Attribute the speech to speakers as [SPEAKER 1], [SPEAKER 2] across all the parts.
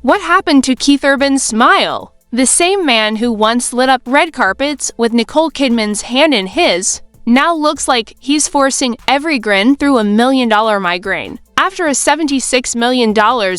[SPEAKER 1] What happened to Keith Urban's smile? The same man who once lit up red carpets with Nicole Kidman's hand in his now looks like he's forcing every grin through a $1 million migraine. After a $76 million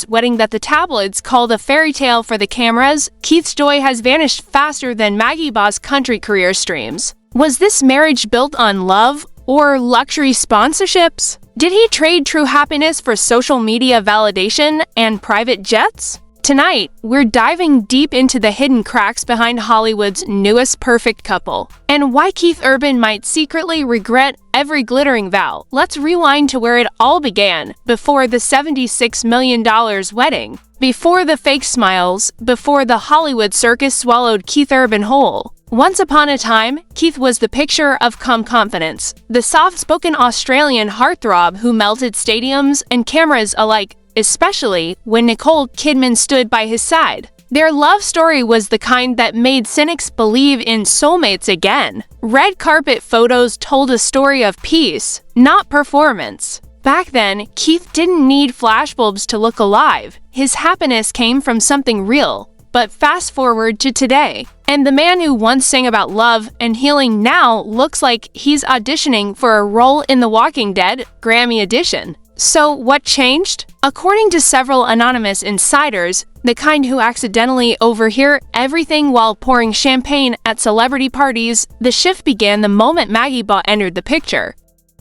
[SPEAKER 1] wedding that the tabloids called a fairy tale for the cameras, Keith's joy has vanished faster than Maggie Baugh's country career streams. Was this marriage built on love or luxury sponsorships? Did he trade true happiness for social media validation and private jets? Tonight, we're diving deep into the hidden cracks behind Hollywood's newest perfect couple, and why Keith Urban might secretly regret every glittering vow. Let's rewind to where it all began, before the $76 million wedding. Before the fake smiles, before the Hollywood circus swallowed Keith Urban whole. Once upon a time, Keith was the picture of calm confidence, the soft-spoken Australian heartthrob who melted stadiums and cameras alike, especially when Nicole Kidman stood by his side. Their love story was the kind that made cynics believe in soulmates again. Red carpet photos told a story of peace, not performance. Back then, Keith didn't need flashbulbs to look alive. His happiness came from something real. But fast forward to today, and the man who once sang about love and healing now looks like he's auditioning for a role in The Walking Dead Grammy edition. So what changed? According to several anonymous insiders, the kind who accidentally overhear everything while pouring champagne at celebrity parties, the shift began the moment Maggie Baugh entered the picture.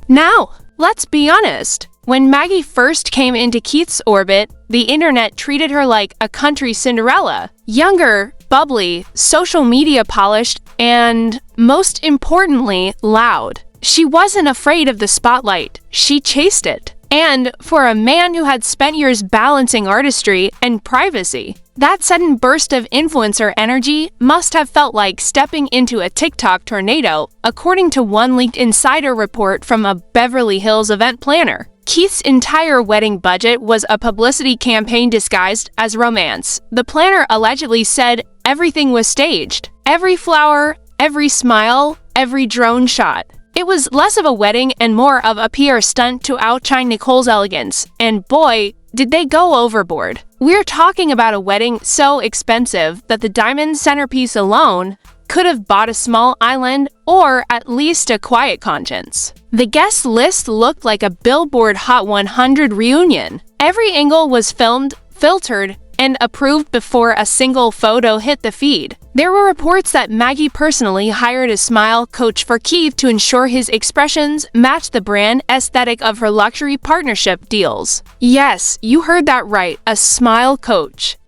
[SPEAKER 1] Now, let's be honest. When Maggie first came into Keith's orbit, the internet treated her like a country Cinderella. Younger, bubbly, social media polished, and, most importantly, loud. She wasn't afraid of the spotlight. She chased it. And for a man who had spent years balancing artistry and privacy, that sudden burst of influencer energy must have felt like stepping into a TikTok tornado, according to one leaked insider report from a Beverly Hills event planner. Keith's entire wedding budget was a publicity campaign disguised as romance. The planner allegedly said everything was staged. Every flower, every smile, every drone shot. It was less of a wedding and more of a PR stunt to outshine Nicole's elegance, and boy, did they go overboard. We're talking about a wedding so expensive that the diamond centerpiece alone could have bought a small island or at least a quiet conscience. The guest list looked like a Billboard Hot 100 reunion. Every angle was filmed, filtered, and approved before a single photo hit the feed. There were reports that Maggie personally hired a smile coach for Keith to ensure his expressions matched the brand aesthetic of her luxury partnership deals. Yes, you heard that right, a smile coach.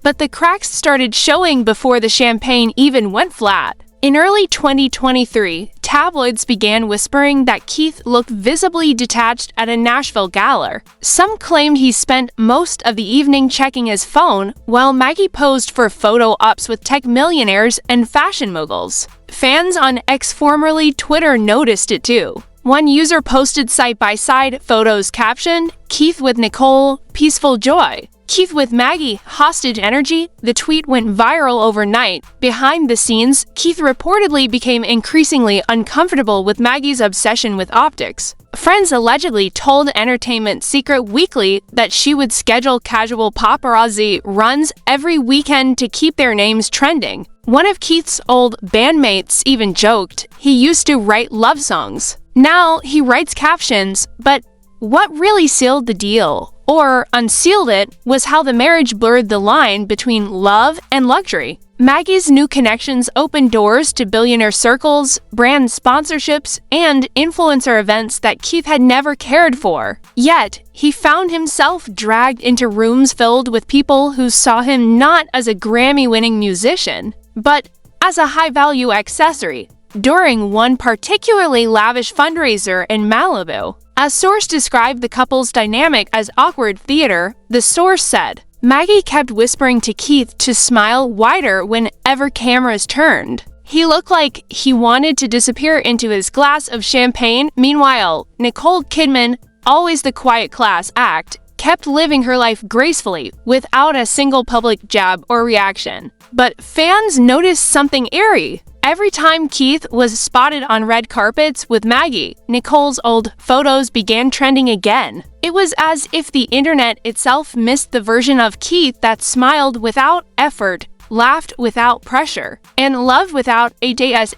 [SPEAKER 1] But the cracks started showing before the champagne even went flat. In early 2023, tabloids began whispering that Keith looked visibly detached at a Nashville gala. Some claimed he spent most of the evening checking his phone, while Maggie posed for photo ops with tech millionaires and fashion moguls. Fans on X, formerly Twitter, noticed it too. One user posted side-by-side photos captioned, "Keith with Nicole, peaceful joy. Keith with Maggie, hostage energy." The tweet went viral overnight. Behind the scenes, Keith reportedly became increasingly uncomfortable with Maggie's obsession with optics. Friends allegedly told Entertainment Secret Weekly that she would schedule casual paparazzi runs every weekend to keep their names trending. One of Keith's old bandmates even joked he used to write love songs. Now he writes captions, but what really sealed the deal, or unsealed it, was how the marriage blurred the line between love and luxury. Maggie's new connections opened doors to billionaire circles, brand sponsorships, and influencer events that Keith had never cared for. Yet, he found himself dragged into rooms filled with people who saw him not as a Grammy-winning musician, but as a high-value accessory. During one particularly lavish fundraiser in Malibu, a source described the couple's dynamic as awkward theater. The source said, Maggie kept whispering to Keith to smile wider whenever cameras turned. He looked like he wanted to disappear into his glass of champagne. Meanwhile, Nicole Kidman, always the quiet class act, kept living her life gracefully without a single public jab or reaction. But fans noticed something eerie. Every time Keith was spotted on red carpets with Maggie, Nicole's old photos began trending again. It was as if the internet itself missed the version of Keith that smiled without effort, laughed without pressure, and loved without HASHTAGS.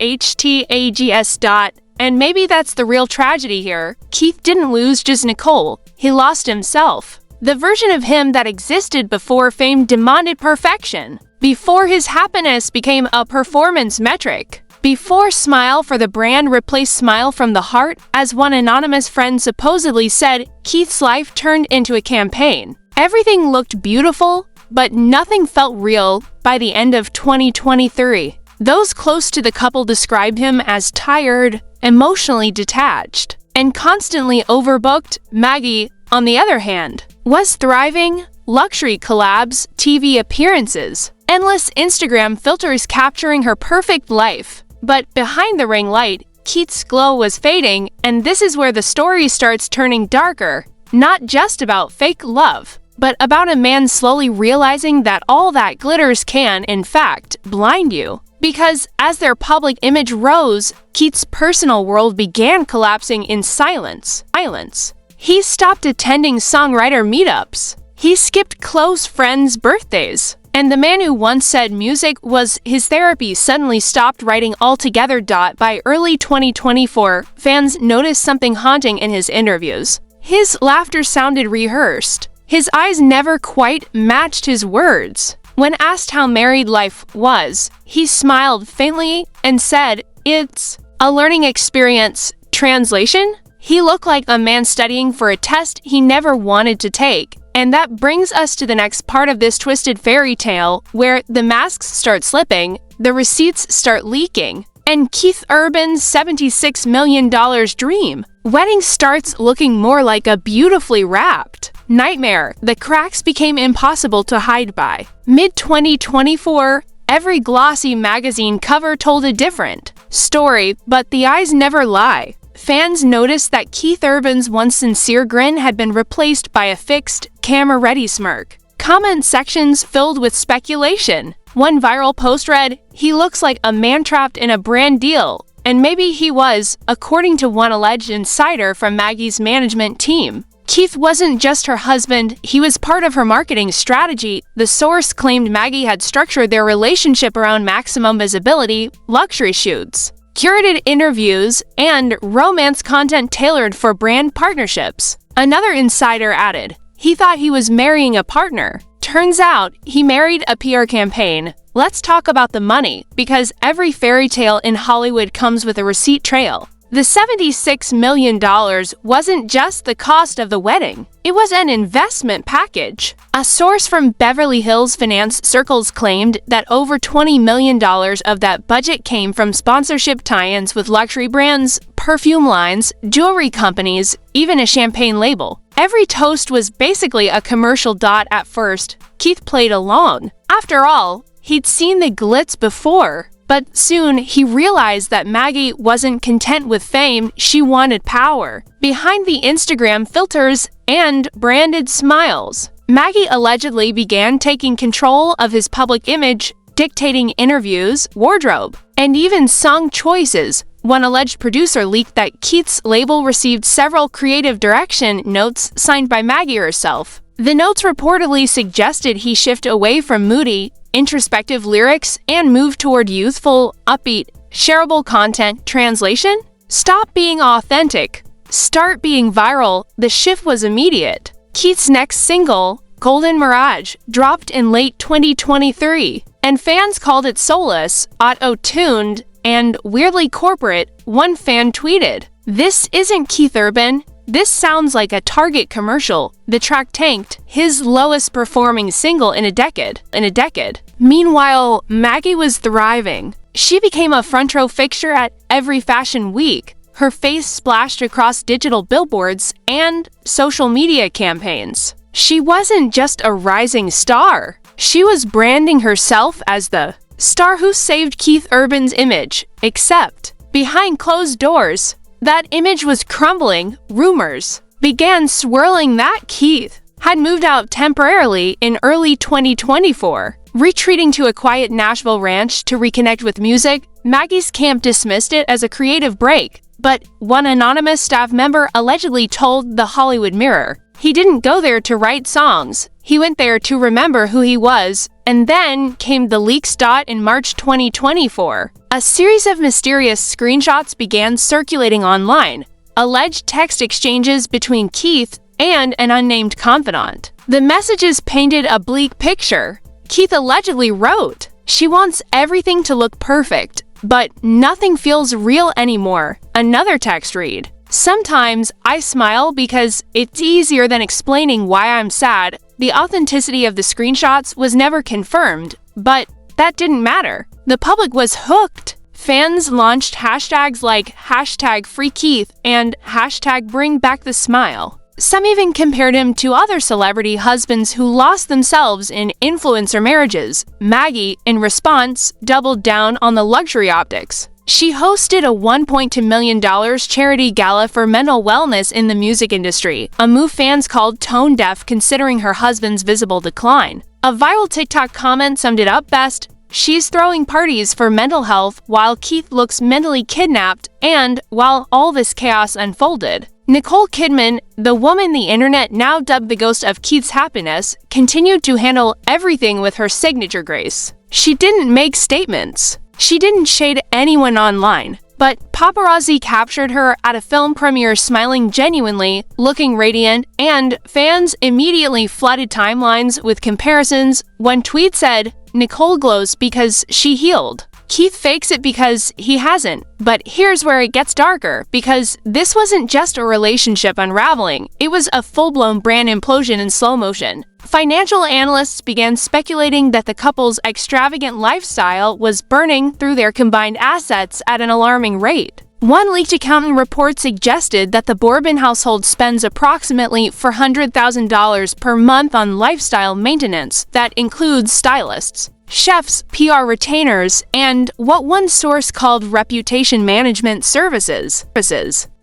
[SPEAKER 1] And maybe that's the real tragedy here. Keith didn't lose just Nicole, he lost himself. The version of him that existed before fame demanded perfection. Before his happiness became a performance metric. Before smile for the brand replaced smile from the heart, as one anonymous friend supposedly said, Keith's life turned into a campaign. Everything looked beautiful, but nothing felt real by the end of 2023. Those close to the couple described him as tired, emotionally detached, and constantly overbooked. Maggie, on the other hand, was thriving. Luxury collabs, TV appearances, endless Instagram filters capturing her perfect life. But behind the ring light, Keith's glow was fading, and this is where the story starts turning darker. Not just about fake love, but about a man slowly realizing that all that glitters can, in fact, blind you. Because as their public image rose, Keith's personal world began collapsing in silence. He stopped attending songwriter meetups. He skipped close friends' birthdays. And the man who once said music was his therapy suddenly stopped writing altogether. By early 2024, fans noticed something haunting in his interviews. His laughter sounded rehearsed. His eyes never quite matched his words. When asked how married life was, he smiled faintly and said, "It's a learning experience." Translation? He looked like a man studying for a test he never wanted to take. And that brings us to the next part of this twisted fairy tale, where the masks start slipping, the receipts start leaking, and Keith Urban's $76 million dream wedding starts looking more like a beautifully wrapped nightmare. The cracks became impossible to hide by. Mid-2024, every glossy magazine cover told a different story, but the eyes never lie. Fans noticed that Keith Urban's once sincere grin had been replaced by a fixed, camera-ready smirk. Comment sections filled with speculation. One viral post read, "He looks like a man trapped in a brand deal." And maybe he was, according to one alleged insider from Maggie's management team. Keith wasn't just her husband, he was part of her marketing strategy. The source claimed Maggie had structured their relationship around maximum visibility, luxury shoots, curated interviews, and romance content tailored for brand partnerships. Another insider added, he thought he was marrying a partner. Turns out, he married a PR campaign. Let's talk about the money, because every fairy tale in Hollywood comes with a receipt trail. The $76 million wasn't just the cost of the wedding. It was an investment package. A source from Beverly Hills finance circles claimed that over $20 million of that budget came from sponsorship tie-ins with luxury brands, perfume lines, jewelry companies, even a champagne label. Every toast was basically a commercial. At first, Keith played along. After all, he'd seen the glitz before. But soon, he realized that Maggie wasn't content with fame, she wanted power. Behind the Instagram filters and branded smiles, Maggie allegedly began taking control of his public image, dictating interviews, wardrobe, and even song choices. One alleged producer leaked that Keith's label received several creative direction notes signed by Maggie herself. The notes reportedly suggested he shift away from moody, introspective lyrics and move toward youthful, upbeat, shareable content. Translation? Stop being authentic. Start being viral. The shift was immediate. Keith's next single, Golden Mirage, dropped in late 2023, and fans called it soulless, auto-tuned, and weirdly corporate. One fan tweeted, "This isn't Keith Urban. This sounds like a Target commercial." The track tanked, his lowest performing single in a decade. Meanwhile, Maggie was thriving. She became a front row fixture at every fashion week. Her face splashed across digital billboards and social media campaigns. She wasn't just a rising star. She was branding herself as the star who saved Keith Urban's image. Except, behind closed doors, that image was crumbling. Rumors began swirling that Keith had moved out temporarily in early 2024. Retreating to a quiet Nashville ranch to reconnect with music, Maggie's camp dismissed it as a creative break, but one anonymous staff member allegedly told The Hollywood Mirror, "He didn't go there to write songs. He went there to remember who he was." And then came the leaks. In March 2024, a series of mysterious screenshots began circulating online, alleged text exchanges between Keith and an unnamed confidant. The messages painted a bleak picture. Keith allegedly wrote, "She wants everything to look perfect, but nothing feels real anymore." Another text read, "Sometimes I smile because it's easier than explaining why I'm sad." The authenticity of the screenshots was never confirmed, but that didn't matter. The public was hooked. Fans launched hashtags like #FreeKeith and #BringBackTheSmile. Some even compared him to other celebrity husbands who lost themselves in influencer marriages. Maggie, in response, doubled down on the luxury optics. She hosted a $1.2 million charity gala for mental wellness in the music industry, a move fans called tone-deaf considering her husband's visible decline. A viral TikTok comment summed it up best: "She's throwing parties for mental health while Keith looks mentally kidnapped and while all this chaos unfolded." Nicole Kidman, the woman the internet now dubbed the ghost of Keith's happiness, continued to handle everything with her signature grace. She didn't make statements. She didn't shade anyone online. But paparazzi captured her at a film premiere smiling genuinely, looking radiant, and fans immediately flooded timelines with comparisons. One tweet said, "Nicole glows because she healed. Keith fakes it because he hasn't." But here's where it gets darker, because this wasn't just a relationship unraveling, it was a full-blown brand implosion in slow motion. Financial analysts began speculating that the couple's extravagant lifestyle was burning through their combined assets at an alarming rate. One leaked accountant report suggested that the Bourbon household spends approximately $400,000 per month on lifestyle maintenance that includes stylists, chefs, PR retainers, and what one source called reputation management services.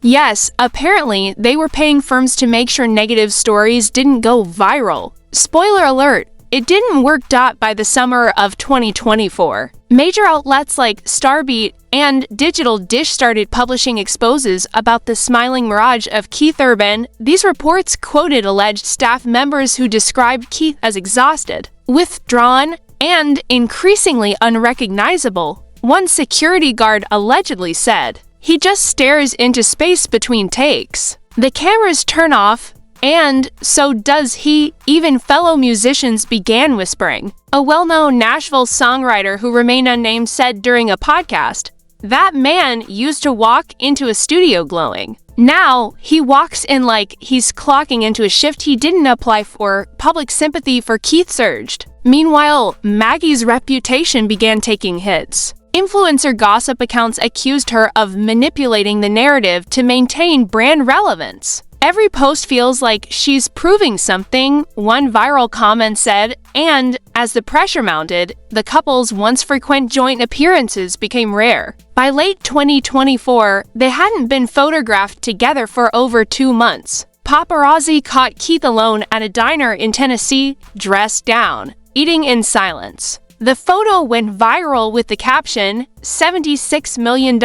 [SPEAKER 1] Yes, apparently they were paying firms to make sure negative stories didn't go viral. Spoiler alert, it didn't work. By the summer of 2024, major outlets like Starbeat and Digital Dish started publishing exposes about the smiling mirage of Keith Urban. These reports quoted alleged staff members who described Keith as exhausted, withdrawn, and increasingly unrecognizable. One security guard allegedly said, "He just stares into space between takes. The cameras turn off, and so does he." Even fellow musicians began whispering. A well-known Nashville songwriter who remained unnamed said during a podcast, "That man used to walk into a studio glowing. Now he walks in like he's clocking into a shift he didn't apply for." Public sympathy for Keith surged. Meanwhile, Maggie's reputation began taking hits. Influencer gossip accounts accused her of manipulating the narrative to maintain brand relevance. "Every post feels like she's proving something," one viral comment said, and as the pressure mounted, the couple's once frequent joint appearances became rare. By late 2024, they hadn't been photographed together for over 2 months. Paparazzi caught Keith alone at a diner in Tennessee, dressed down, eating in silence. The photo went viral with the caption, "$76 million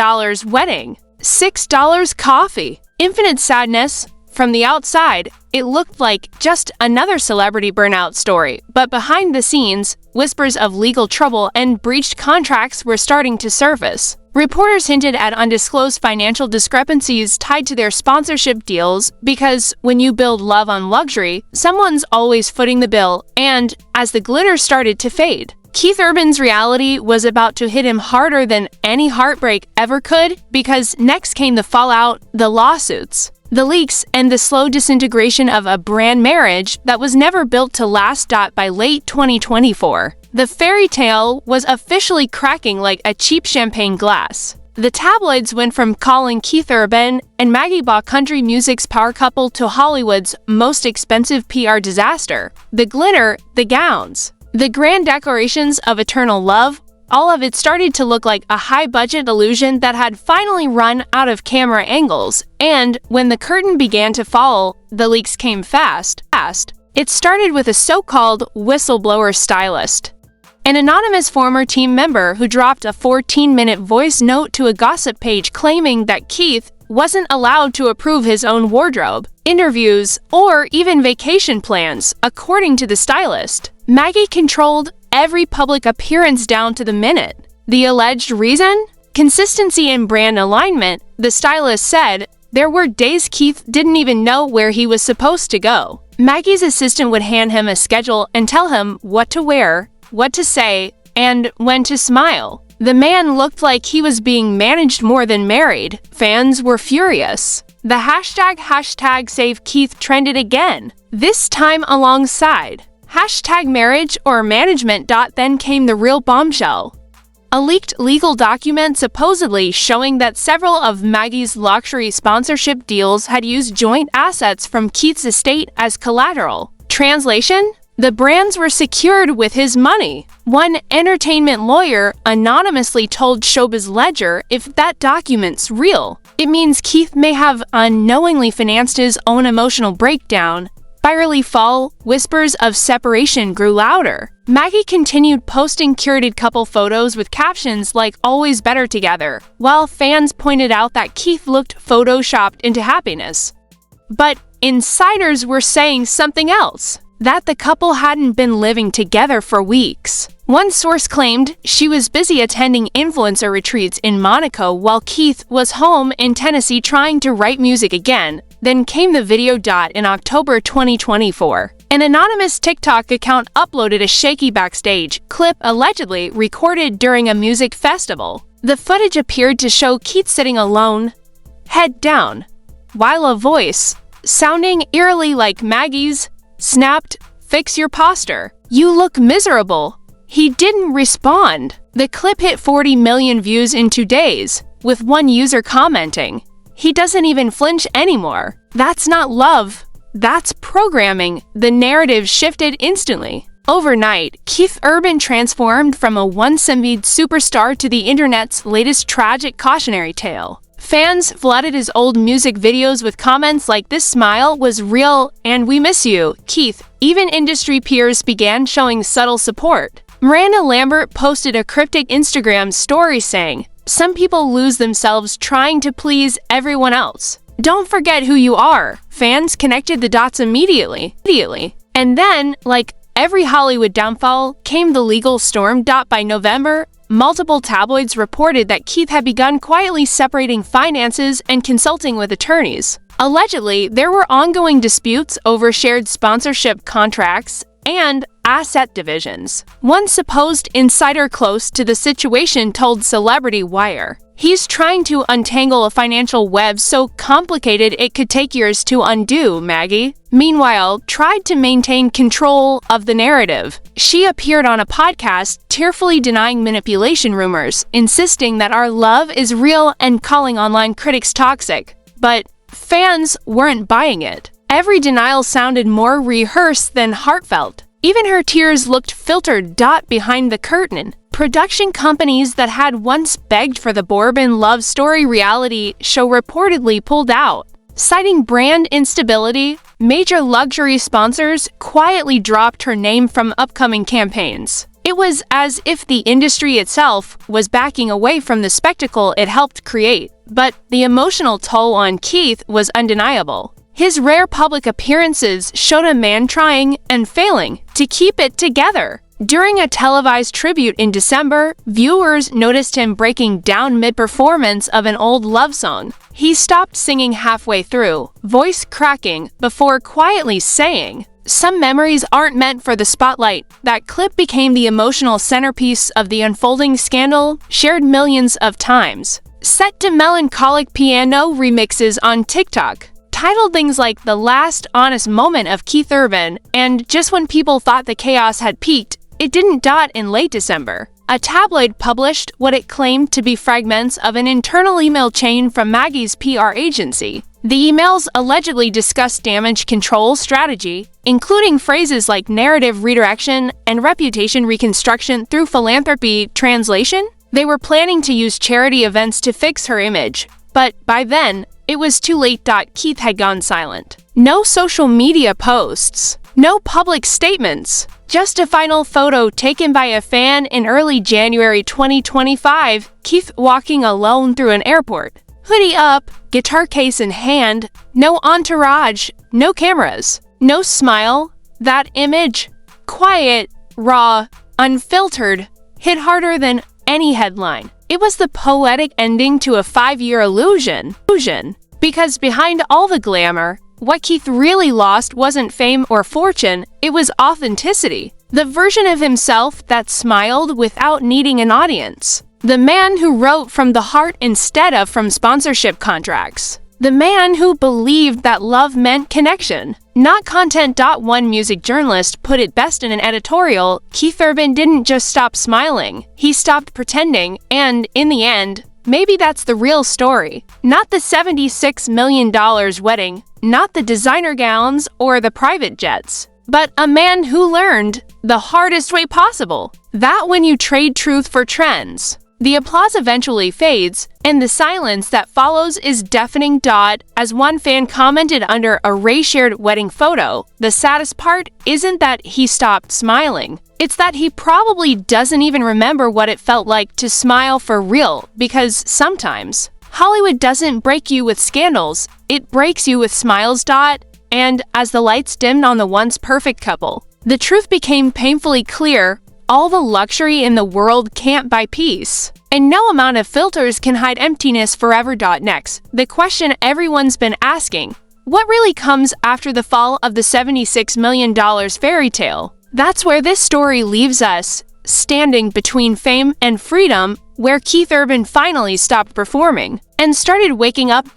[SPEAKER 1] wedding, $6 coffee." Infinite sadness. From the outside, it looked like just another celebrity burnout story, but behind the scenes, whispers of legal trouble and breached contracts were starting to surface. Reporters hinted at undisclosed financial discrepancies tied to their sponsorship deals, because when you build love on luxury, someone's always footing the bill, and as the glitter started to fade, Keith Urban's reality was about to hit him harder than any heartbreak ever could, because next came the fallout, the lawsuits, the leaks, and the slow disintegration of a brand marriage that was never built to last. By late 2024, the fairy tale was officially cracking like a cheap champagne glass. The tabloids went from calling Keith Urban and Maggie Bach country music's power couple to Hollywood's most expensive PR disaster. The glitter, the gowns, the grand declarations of eternal love, all of it started to look like a high-budget illusion that had finally run out of camera angles. And when the curtain began to fall, the leaks came fast. It started with a so-called whistleblower stylist, an anonymous former team member who dropped a 14-minute voice note to a gossip page claiming that Keith wasn't allowed to approve his own wardrobe, interviews, or even vacation plans, according to the stylist. Maggie controlled every public appearance down to the minute. The alleged reason? Consistency and brand alignment, the stylist said. There were days Keith didn't even know where he was supposed to go. Maggie's assistant would hand him a schedule and tell him what to wear, what to say, and when to smile. The man looked like he was being managed more than married. Fans were furious. The hashtag Save Keith trended again, this time alongside #marriage or management. Then came the real bombshell. A leaked legal document supposedly showing that several of Maggie's luxury sponsorship deals had used joint assets from Keith's estate as collateral. Translation? The brands were secured with his money. One entertainment lawyer anonymously told Showbiz Ledger if that document's real, it means Keith may have unknowingly financed his own emotional breakdown. Spirally fall, whispers of separation grew louder. Maggie continued posting curated couple photos with captions like "always better together," while fans pointed out that Keith looked photoshopped into happiness. But insiders were saying something else, that the couple hadn't been living together for weeks. One source claimed she was busy attending influencer retreats in Monaco while Keith was home in Tennessee trying to write music again. Then came the video. In October 2024, an anonymous TikTok account uploaded a shaky backstage clip allegedly recorded during a music festival. The footage appeared to show Keith sitting alone, head down, while a voice, sounding eerily like Maggie's, snapped, "Fix your posture. You look miserable." He didn't respond. The clip hit 40 million views in 2 days, with one user commenting, "He doesn't even flinch anymore. That's not love. That's programming." The narrative shifted instantly. Overnight, Keith Urban transformed from a once-envied superstar to the internet's latest tragic cautionary tale. Fans flooded his old music videos with comments like "This smile was real and we miss you, Keith." Even industry peers began showing subtle support. Miranda Lambert posted a cryptic Instagram story saying, "Some people lose themselves trying to please everyone else. Don't forget who you are." Fans connected the dots immediately. And then, like every Hollywood downfall, came the legal storm. By November, multiple tabloids reported that Keith had begun quietly separating finances and consulting with attorneys. Allegedly, there were ongoing disputes over shared sponsorship contracts and asset divisions. One supposed insider close to the situation told Celebrity Wire, "He's trying to untangle a financial web so complicated it could take years to undo." Maggie, meanwhile, tried to maintain control of the narrative. She appeared on a podcast, tearfully denying manipulation rumors, insisting that our love is real and calling online critics toxic. But fans weren't buying it. Every denial sounded more rehearsed than heartfelt. Even her tears looked filtered. Behind the curtain, production companies that had once begged for the Bourbon love story reality show reportedly pulled out. Citing brand instability, major luxury sponsors quietly dropped her name from upcoming campaigns. It was as if the industry itself was backing away from the spectacle it helped create. But the emotional toll on Keith was undeniable. His rare public appearances showed a man trying and failing to keep it together. During a televised tribute in December, viewers noticed him breaking down mid-performance of an old love song. He stopped singing halfway through, voice cracking, before quietly saying, "Some memories aren't meant for the spotlight." That clip became the emotional centerpiece of the unfolding scandal, shared millions of times. Set to melancholic piano remixes on TikTok, titled things like "The Last Honest Moment of Keith Urban" and "Just When People Thought the Chaos Had Peaked, It Didn't." In late December, a tabloid published what it claimed to be fragments of an internal email chain from Maggie's PR agency. The emails allegedly discussed damage control strategy, including phrases like narrative redirection and reputation reconstruction through philanthropy. Translation? They were planning to use charity events to fix her image, but by then, it was too late. Keith had gone silent. No social media posts, No public statements. Just a final photo taken by a fan in early January 2025, Keith walking alone through an airport. Hoodie up, guitar case in hand, no entourage, no cameras, no smile. That image, quiet, raw, unfiltered, hit harder than any headline. It was the poetic ending to a 5-year illusion. Because behind all the glamour, what Keith really lost wasn't fame or fortune, it was authenticity. The version of himself that smiled without needing an audience. The man who wrote from the heart instead of from sponsorship contracts. The man who believed that love meant connection, not content. One music journalist put it best in an editorial: Keith Urban didn't just stop smiling, he stopped pretending, and in the end, maybe that's the real story. Not the $76 million wedding, not the designer gowns or the private jets, but a man who learned the hardest way possible. That when you trade truth for trends, the applause eventually fades, and the silence that follows is deafening. As one fan commented under a Ray-shared wedding photo, the saddest part isn't that he stopped smiling. It's that he probably doesn't even remember what it felt like to smile for real, because sometimes Hollywood doesn't break you with scandals, it breaks you with smiles. And as the lights dimmed on the once perfect couple, the truth became painfully clear: all the luxury in the world can't buy peace. And no amount of filters can hide emptiness forever. Next, the question everyone's been asking: what really comes after the fall of the $76 million fairy tale? That's where this story leaves us, standing between fame and freedom, where Keith Urban finally stopped performing and started waking up.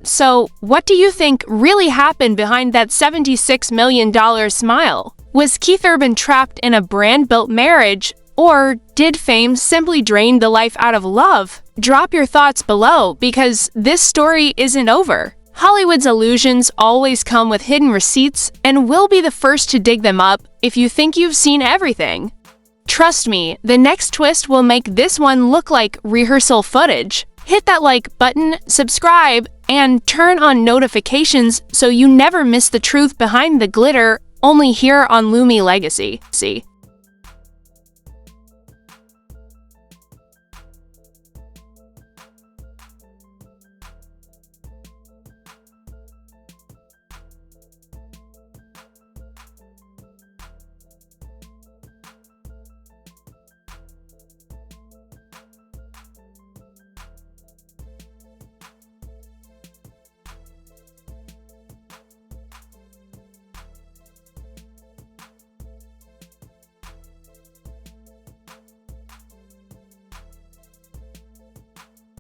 [SPEAKER 1] So, what do you think really happened behind that $76 million smile? Was Keith Urban trapped in a brand-built marriage, or did fame simply drain the life out of love? Drop your thoughts below, because this story isn't over. Hollywood's illusions always come with hidden receipts, and we'll be the first to dig them up if you think you've seen everything. Trust me, the next twist will make this one look like rehearsal footage. Hit that like button, subscribe, and turn on notifications so you never miss the truth behind the glitter, only here on Lumi Legacy.